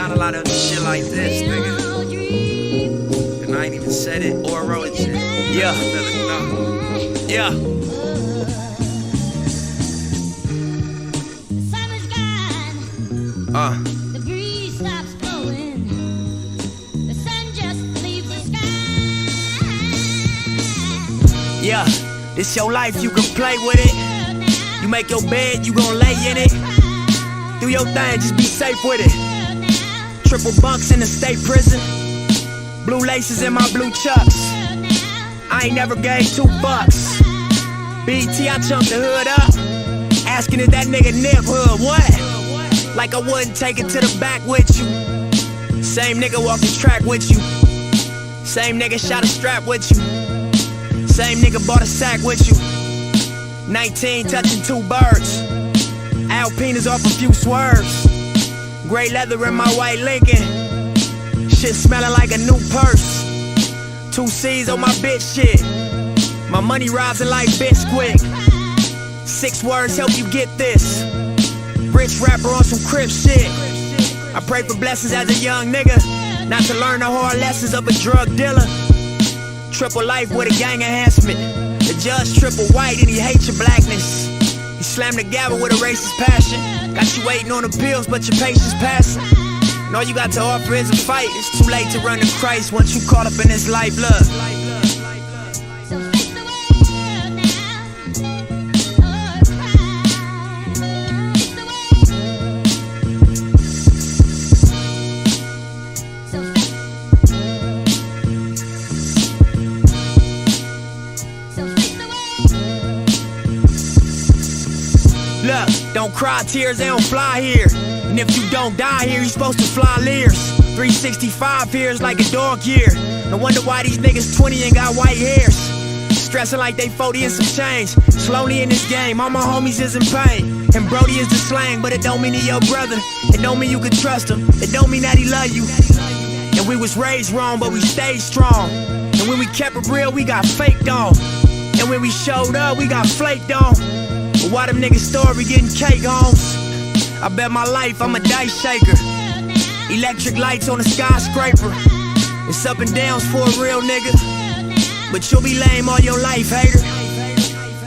not a lot of shit like this, nigga. And I ain't even said it or wrote it shit. Yeah. Yeah. The breeze stops blowing. The sun just leaves the sky. Yeah, this your life, you can play with it. You make your bed, you gon' lay in it. Do your thing, just be safe with it. Triple bunks in the state prison. Blue laces in my blue chucks. I ain't never gave 2 bucks. BT, I chunked the hood up. Asking if that nigga nip hood, what? Like I wouldn't take it to the back with you. Same nigga walk the track with you. Same nigga shot a strap with you. Same nigga bought a sack with you. 19 touching 2 birds. Alpinas off a few swerves. Gray leather in my white Lincoln. Shit smelling like a new purse. 2 C's on my bitch shit. My money rising like Bisquick. 6 words help you get this. Rich rapper on some crip shit. I pray for blessings as a young nigga, not to learn the hard lessons of a drug dealer. Triple life with a gang enhancement. The judge triple white and he hates your blackness. He slammed the gavel with a racist passion. Got you waiting on the pills, but your patience passing. And all you got to offer is a fight. It's too late to run to Christ once you caught up in this life. Look. Look, don't cry tears, they don't fly here. And if you don't die here, you supposed to fly leers. 365 here is like a dog year. No wonder why these niggas 20 and got white hairs. Stressing like they 40 and some change. Slowly in this game, all my homies is in pain. And Brody is the slang, but it don't mean he your brother. It don't mean you can trust him. It don't mean that he love you. And we was raised wrong, but we stayed strong. And when we kept it real, we got faked on. And when we showed up, we got flaked on. But why them niggas story getting cake homes? I bet my life I'm a dice shaker. Electric lights on a skyscraper. It's up and downs for a real nigga. But you'll be lame all your life, hater.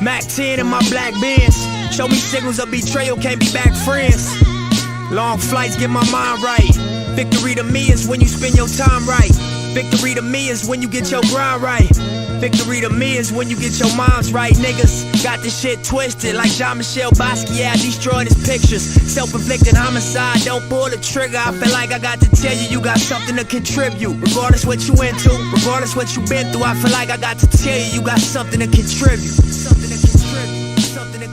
Mac 10 in my black Benz. Show me signals of betrayal, can't be back friends. Long flights get my mind right. Victory to me is when you spend your time right. Victory to me is when you get your grind right. Victory to me is when you get your moms right. Niggas got this shit twisted like Jean-Michel Basquiat, yeah, destroying his pictures. Self-inflicted homicide, don't pull the trigger. I feel like I got to tell you, you got something to contribute. Regardless what you into, regardless what you been through, I feel like I got to tell you, you got something to contribute.